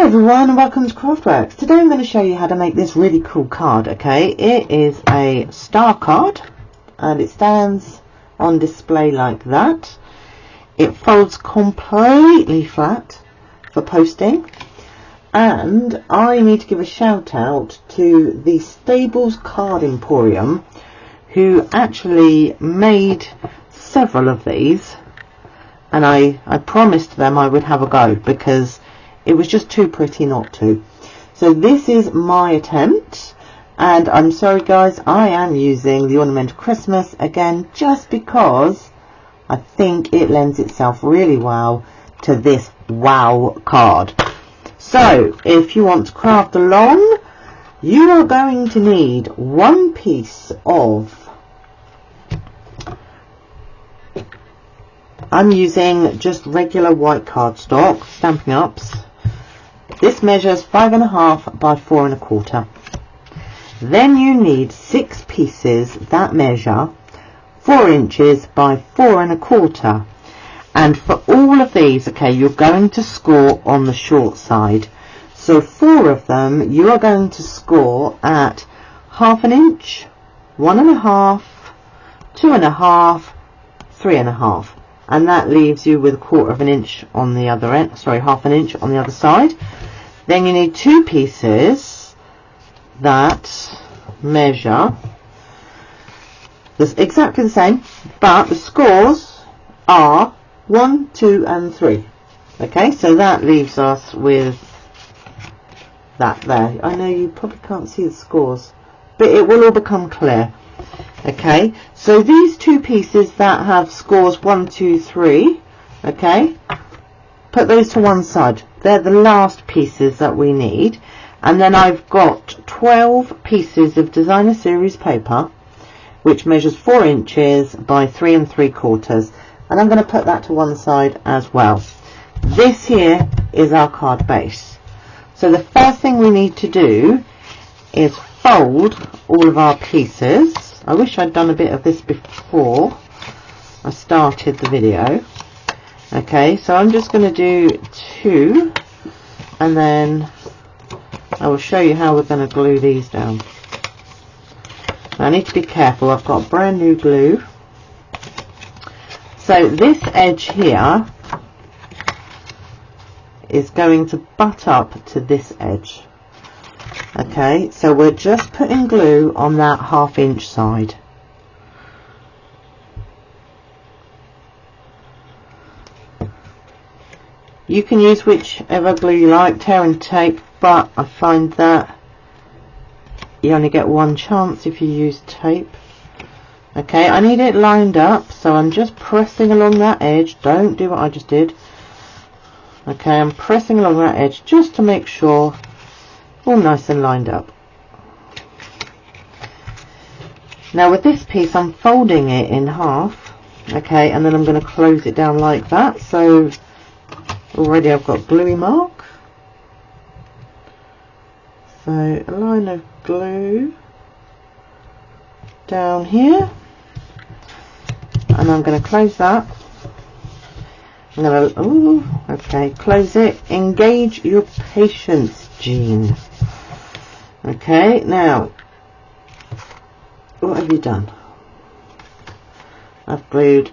everyone and welcome to Craftworks. Today I'm going to show you how to make this really cool card, okay? It is a star card and it stands on display like that. It folds completely flat for posting, and I need to give a shout out to the Stables Card Emporium, who actually made several of these, and I promised them I would have a go because it was just too pretty not to. So this is my attempt, and I'm sorry guys, I am using the Ornamental Christmas again just because I think it lends itself really well to this wow card. So if you want to craft along, you are going to need one piece of, I'm using just regular white cardstock, Stampin' Ups. This measures 5.5 by 4.25. Then you need 6 pieces that measure 4 inches by 4.25. And for all of these, okay, you're going to score on the short side. So 4 of them, you are going to score at 1/2 inch, 1.5, 2.5, 3.5. And that leaves you with 1/4 inch on the other end, sorry, 1/2 inch on the other side. Then you need 2 pieces that measure this exactly the same, but the scores are 1, 2 and 3. Okay, so that leaves us with that there. I know you probably can't see the scores, but it will all become clear. Okay, so these 2 pieces that have scores 1, 2, 3, okay, put those to one side. They're the last pieces that we need. And then I've got 12 pieces of designer series paper, which measures 4 inches by 3 3/4. And I'm going to put that to one side as well. This here is our card base. So the first thing we need to do is fold all of our pieces. I wish I'd done a bit of this before I started the video. Okay, so I'm just going to do 2, and then I will show you how we're going to glue these down. Now I need to be careful, I've got brand new glue. So this edge here is going to butt up to this edge. Okay, so we're just putting glue on that 1/2 inch side. You can use whichever glue you like, tear and tape, but I find that you only get one chance if you use tape. Okay, I need it lined up, so I'm just pressing along that edge. Don't do what I just did. Okay, I'm pressing along that edge just to make sure all nice and lined up. Now with this piece, I'm folding it in half, okay, and then I'm going to close it down like that. So already I've got gluey mark. So a line of glue down here, and I'm going to close that. I'm going to, ooh, okay, close it. Engage your patience, Jean. Okay, now what have you done? I've glued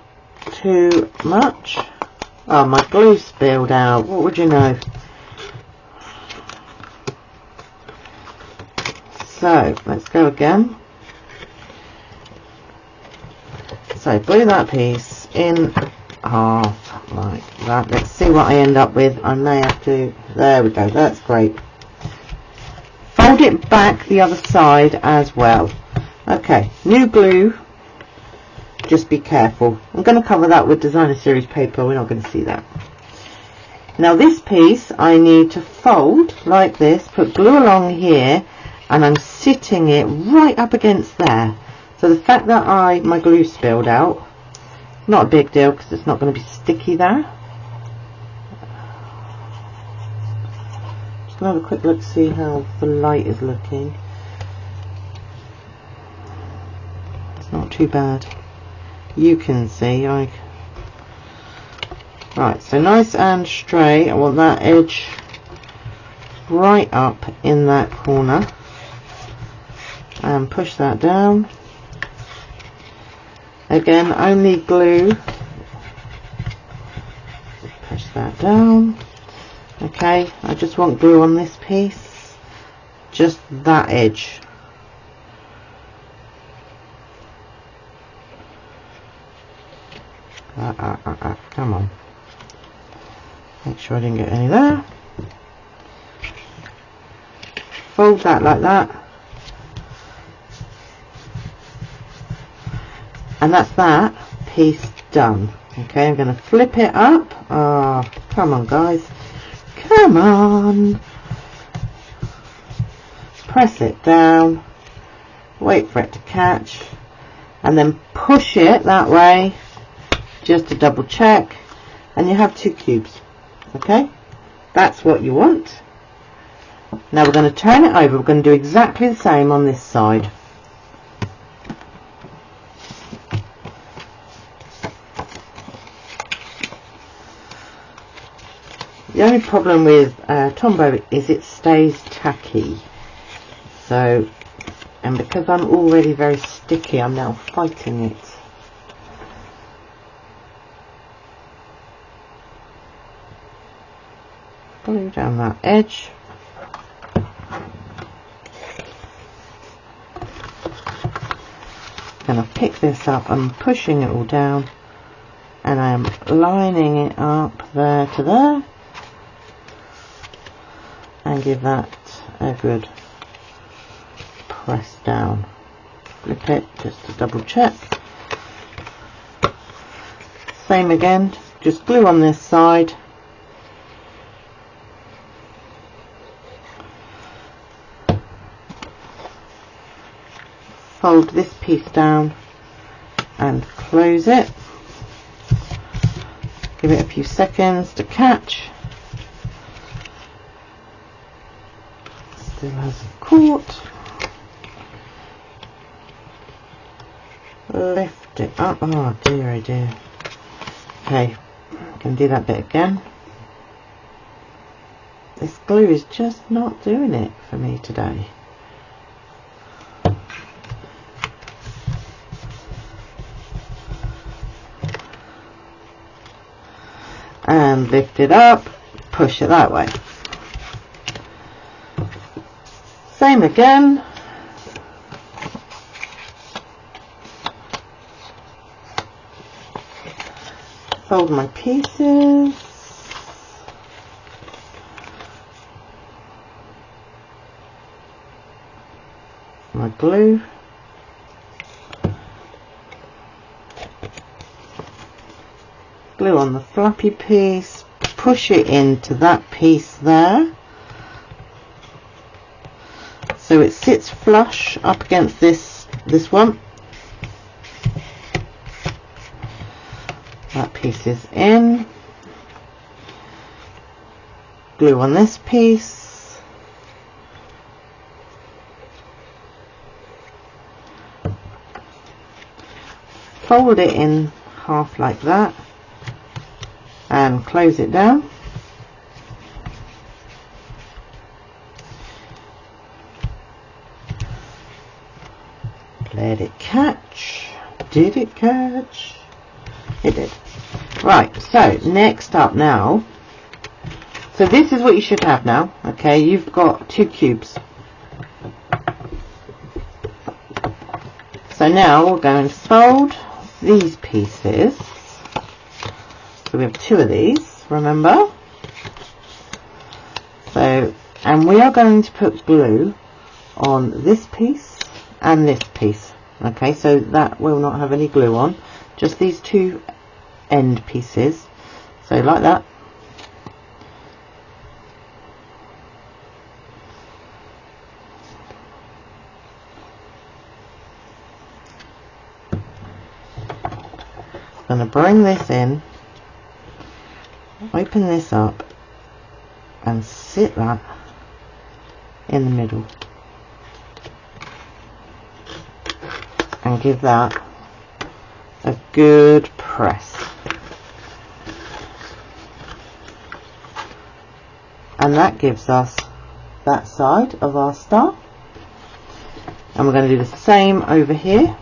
too much. Oh, my glue spilled out. What would you know? So let's go again. So glue that piece in half like that. Let's see what I end up with. I may have to, there we go, that's great. Fold it back the other side as well. Okay, new glue, just be careful. I'm going to cover that with designer series paper, we're not going to see that. Now this piece I need to fold like this, put glue along here, and I'm sitting it right up against there. So the fact that my glue spilled out, not a big deal because it's not going to be sticky there. Just going to have a quick look to see how the light is looking. It's not too bad. You can see, right, so nice and straight. I want that edge right up in that corner and push that down. Again, only glue. Push that down. Okay, I just want glue on this piece, just that edge. Come on. Make sure I didn't get any there. Fold that like that. And that's that piece done. Okay, I'm going to flip it up. Oh, come on guys. Come on. Press it down. Wait for it to catch. And then push it that way. Just to double check. And you have 2 cubes. Okay? That's what you want. Now we're going to turn it over. We're going to do exactly the same on this side. The only problem with Tombow is it stays tacky. So, and because I'm already very sticky, I'm now fighting it. Glue down that edge. Going to pick this up. I'm pushing it all down, and I'm lining it up there to there, and give that a good press down. Flip it just to double check. Same again, just glue on this side. Fold this piece down and close it. Give it a few seconds to catch. Still hasn't caught. Lift it up. Oh dear, oh dear. Okay, I can do that bit again. This glue is just not doing it for me today. And lift it up, push it that way. Same again. Fold my pieces. My glue. Glue on the flappy piece, push it into that piece there, so it sits flush up against this one. That piece is in. Glue on this piece. Fold it in half like that. And close it down. Let it catch. Did it catch? It did. Right, so next up now. So this is what you should have now. Okay, you've got 2 cubes. So now we're going to fold these pieces. So we have 2 of these, remember? So, and we are going to put glue on this piece and this piece. Okay, so that will not have any glue on, just these 2 end pieces. So like that. I'm going to bring this in. Open this up and sit that in the middle and give that a good press, and that gives us that side of our star, and we're going to do the same over here.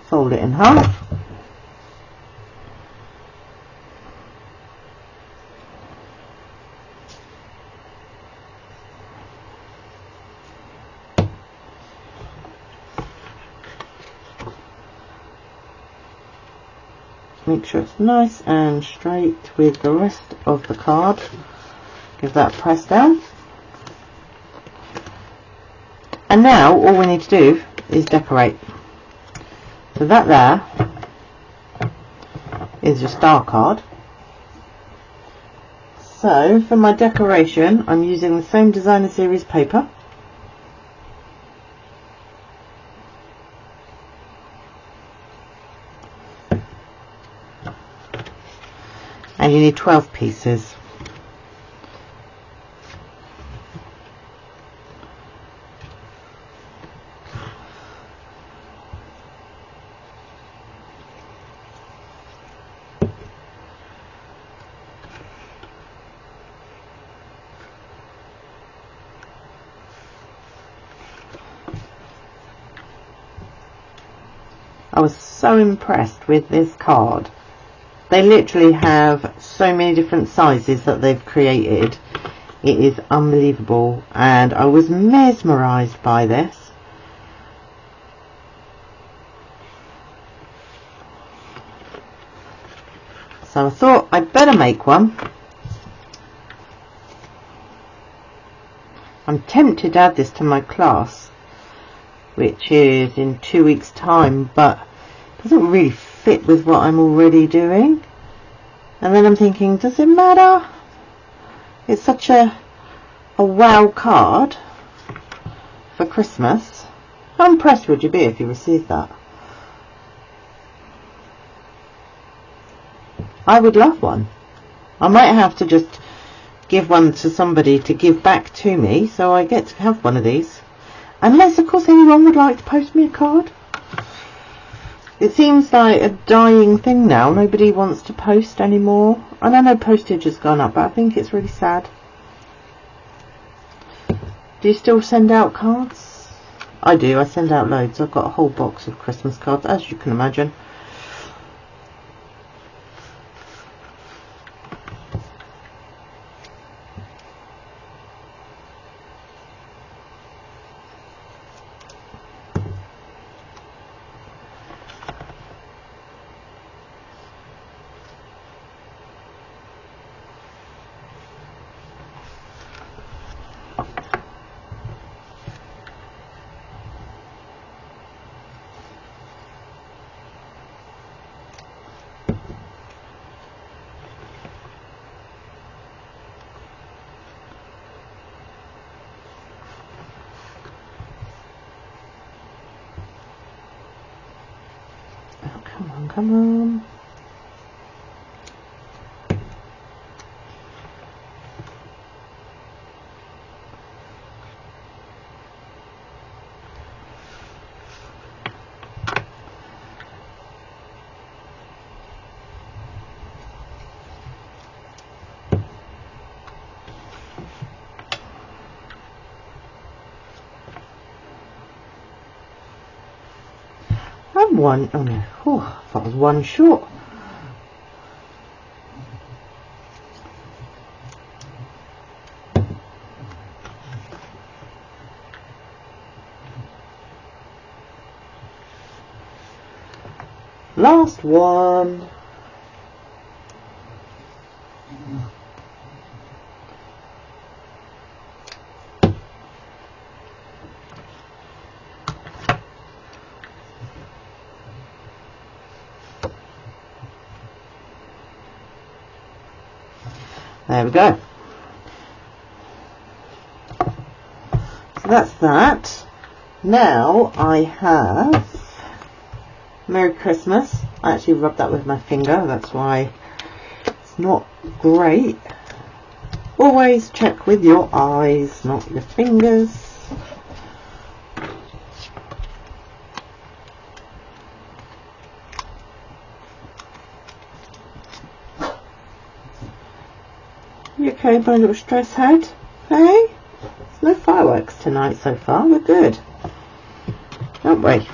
Fold it in half. Make sure it's nice and straight with the rest of the card. Give that a press down. And now all we need to do is decorate. So that there is your star card. So for my decoration, I'm using the same designer series paper. And you need 12 pieces. I was so impressed with this card. They literally have so many different sizes that they've created. It is unbelievable, and I was mesmerised by this. So I thought I'd better make one. I'm tempted to add this to my class, which is in 2 weeks' time, but it doesn't really fit with what I'm already doing. And then I'm thinking, does it matter? It's such a wow card for Christmas. How impressed would you be if you received that? I would love one. I might have to just give one to somebody to give back to me, so I get to have one of these. Unless, of course, anyone would like to post me a card. It seems like a dying thing now. Nobody wants to post anymore. And I know postage has gone up, but I think it's really sad. Do you still send out cards? I do. I send out loads. I've got a whole box of Christmas cards, as you can imagine. Come on. I'm one. Oh no. Oh, I thought I was one short. Last one. There we go. So that's that. Now I have Merry Christmas. I actually rubbed that with my finger, that's why it's not great. Always check with your eyes, not your fingers. okay, my little stress head? Hey? There's no fireworks tonight so far. We're good, aren't we?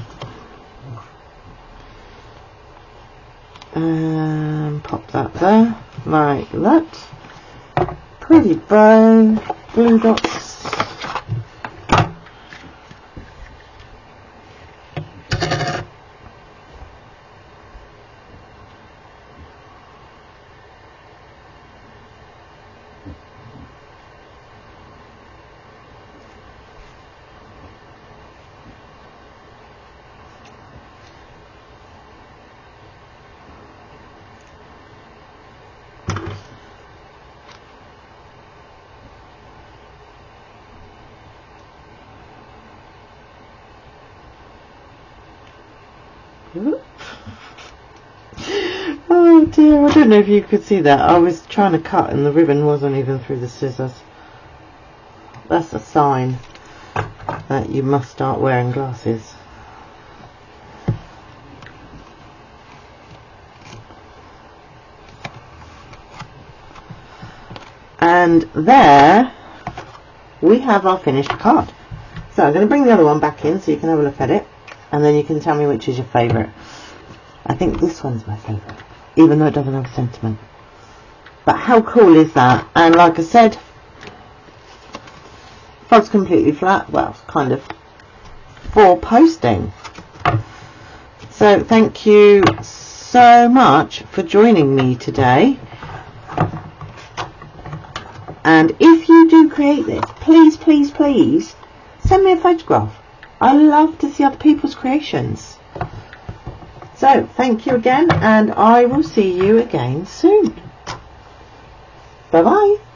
Pop that there, like that. Pretty bow, blue dots. Oh dear, I don't know if you could see that. I was trying to cut and the ribbon wasn't even through the scissors. That's a sign that you must start wearing glasses. And there we have our finished card. So I'm going to bring the other one back in so you can have a look at it, and then you can tell me which is your favourite. I think this one's my favourite, even though it doesn't have a sentiment. But how cool is that? And like I said, fold's completely flat. Well, it's kind of for posting. So thank you so much for joining me today. And if you do create this, please, please, please send me a photograph. I love to see other people's creations. So thank you again, and I will see you again soon. Bye bye.